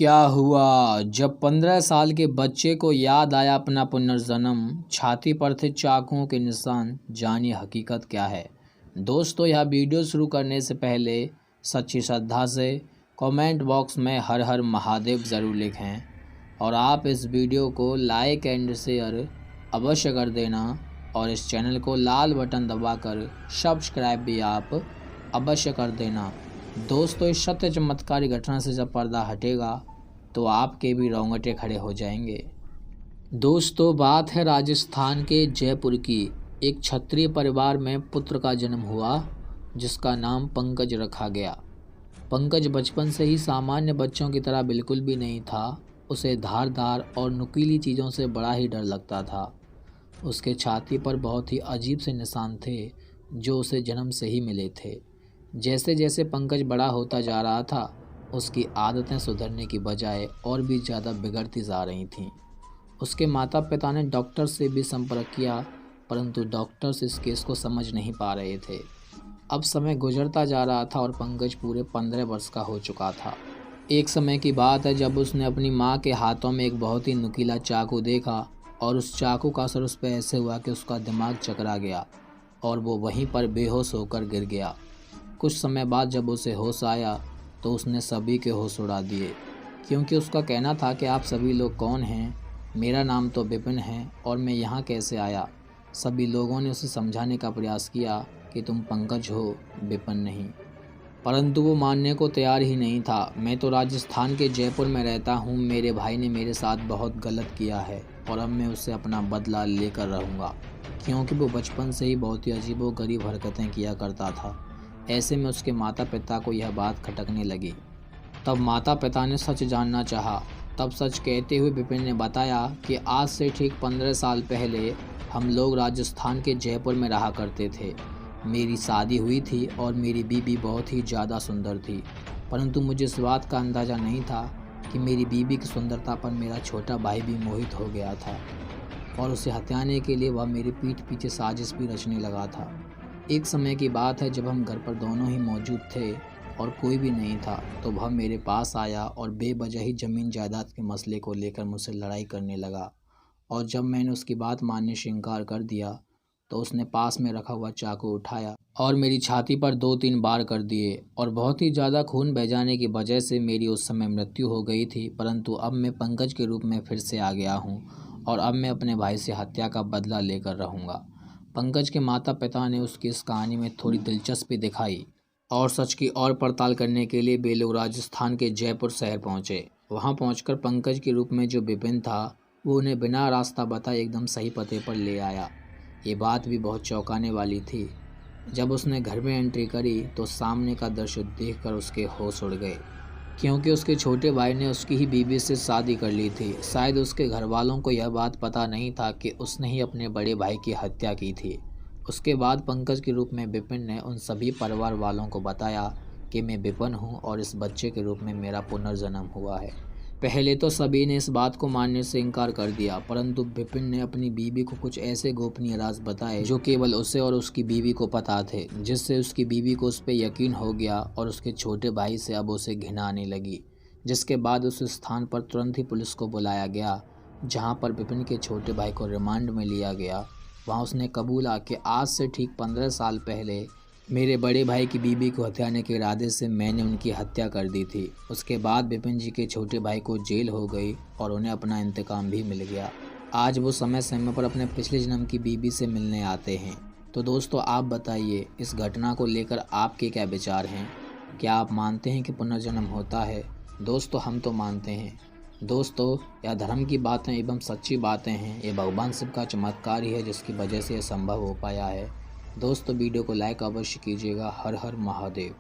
क्या हुआ जब 15 साल के बच्चे को याद आया अपना पुनर्जन्म। छाती पर थे चाकुओं के निशान। जानिए हकीकत क्या है। दोस्तों, यह वीडियो शुरू करने से पहले सच्ची श्रद्धा से कमेंट बॉक्स में हर हर महादेव ज़रूर लिखें और आप इस वीडियो को लाइक एंड शेयर अवश्य कर देना और इस चैनल को लाल बटन दबाकर सब्सक्राइब भी आप अवश्य कर देना। दोस्तों, इस सत्य चमत्कारी घटना से जब पर्दा हटेगा तो आपके भी रोंगटे खड़े हो जाएंगे। दोस्तों, बात है राजस्थान के जयपुर की। एक क्षत्रिय परिवार में पुत्र का जन्म हुआ जिसका नाम पंकज रखा गया। पंकज बचपन से ही सामान्य बच्चों की तरह बिल्कुल भी नहीं था। उसे धारदार और नुकीली चीज़ों से बड़ा ही डर लगता था। उसके छाती पर बहुत ही अजीब से निशान थे जो उसे जन्म से ही मिले थे। जैसे जैसे पंकज बड़ा होता जा रहा था उसकी आदतें सुधरने की बजाय और भी ज़्यादा बिगड़ती जा रही थीं। उसके माता पिता ने डॉक्टर से भी संपर्क किया परंतु डॉक्टर्स इस केस को समझ नहीं पा रहे थे। अब समय गुजरता जा रहा था और पंकज पूरे 15 वर्ष का हो चुका था। एक समय की बात है जब उसने अपनी माँ के हाथों में एक बहुत ही नुकीला चाकू देखा और उस चाकू का असर उस पर ऐसे हुआ कि उसका दिमाग चकरा गया और वो वहीं पर बेहोश होकर गिर गया। कुछ समय बाद जब उसे होश आया तो उसने सभी के होश उड़ा दिए, क्योंकि उसका कहना था कि आप सभी लोग कौन हैं, मेरा नाम तो विपिन है और मैं यहाँ कैसे आया। सभी लोगों ने उसे समझाने का प्रयास किया कि तुम पंकज हो, विपिन नहीं, परंतु वो मानने को तैयार ही नहीं था। मैं तो राजस्थान के जयपुर में रहता हूँ, मेरे भाई ने मेरे साथ बहुत गलत किया है और अब मैं उससे अपना बदला लेकर रहूँगा, क्योंकि वो बचपन से ही बहुत ही अजीबोगरीब हरकतें किया करता था। ऐसे में उसके माता पिता को यह बात खटकने लगी। तब माता पिता ने सच जानना चाहा। तब सच कहते हुए विपिन ने बताया कि आज से ठीक 15 साल पहले हम लोग राजस्थान के जयपुर में रहा करते थे। मेरी शादी हुई थी और मेरी बीवी बहुत ही ज़्यादा सुंदर थी, परंतु मुझे इस बात का अंदाज़ा नहीं था कि मेरी बीवी की सुंदरता पर मेरा छोटा भाई भी मोहित हो गया था और उसे हत्याने के लिए वह मेरी पीठ पीछे साजिश भी रचने लगा था। एक समय की बात है जब हम घर पर दोनों ही मौजूद थे और कोई भी नहीं था तो वह मेरे पास आया और बेवजह ही ज़मीन जायदाद के मसले को लेकर मुझसे लड़ाई करने लगा। और जब मैंने उसकी बात मानने से इनकार कर दिया तो उसने पास में रखा हुआ चाकू उठाया और मेरी छाती पर 2-3 बार कर दिए और बहुत ही ज़्यादा खून बह जाने की वजह से मेरी उस समय मृत्यु हो गई थी। परंतु अब मैं पंकज के रूप में फिर से आ गया हूँ और अब मैं अपने भाई से हत्या का बदला लेकर रहूँगा। पंकज के माता पिता ने उसकी इस कहानी में थोड़ी दिलचस्पी दिखाई और सच की और पड़ताल करने के लिए वे लोग राजस्थान के जयपुर शहर पहुंचे। वहां पहुंचकर पंकज के रूप में जो विपिन था वो उन्हें बिना रास्ता बताए एकदम सही पते पर ले आया। ये बात भी बहुत चौंकाने वाली थी। जब उसने घर में एंट्री करी तो सामने का दृश्य देखकर उसके होश उड़ गए, क्योंकि उसके छोटे भाई ने उसकी ही बीवी से शादी कर ली थी। शायद उसके घर वालों को यह बात पता नहीं था कि उसने ही अपने बड़े भाई की हत्या की थी। उसके बाद पंकज के रूप में विपिन ने उन सभी परिवार वालों को बताया कि मैं विपिन हूँ और इस बच्चे के रूप में मेरा पुनर्जन्म हुआ है। पहले तो सभी ने इस बात को मानने से इनकार कर दिया, परंतु विपिन ने अपनी बीवी को कुछ ऐसे गोपनीय राज बताए जो केवल उसे और उसकी बीवी को पता थे, जिससे उसकी बीवी को उस पर यकीन हो गया और उसके छोटे भाई से अब उसे घृणा आने लगी। जिसके बाद उस स्थान पर तुरंत ही पुलिस को बुलाया गया, जहां पर विपिन के छोटे भाई को रिमांड में लिया गया। वहां उसने कबूला कि आज से ठीक 15 साल पहले मेरे बड़े भाई की बीवी को हत्याने के इरादे से मैंने उनकी हत्या कर दी थी। उसके बाद विपिन जी के छोटे भाई को जेल हो गई और उन्हें अपना इंतकाम भी मिल गया। आज वो समय समय पर अपने पिछले जन्म की बीवी से मिलने आते हैं। तो दोस्तों, आप बताइए इस घटना को लेकर आपके क्या विचार हैं? क्या आप मानते हैं कि पुनर्जन्म होता है? दोस्तों, हम तो मानते हैं। दोस्तों, यह धर्म की बातें एवं सच्ची बातें हैं। ये भगवान शिव का चमत्कार ही है जिसकी वजह से यह संभव हो पाया है। दोस्तों, वीडियो को लाइक अवश्य कीजिएगा। हर हर महादेव।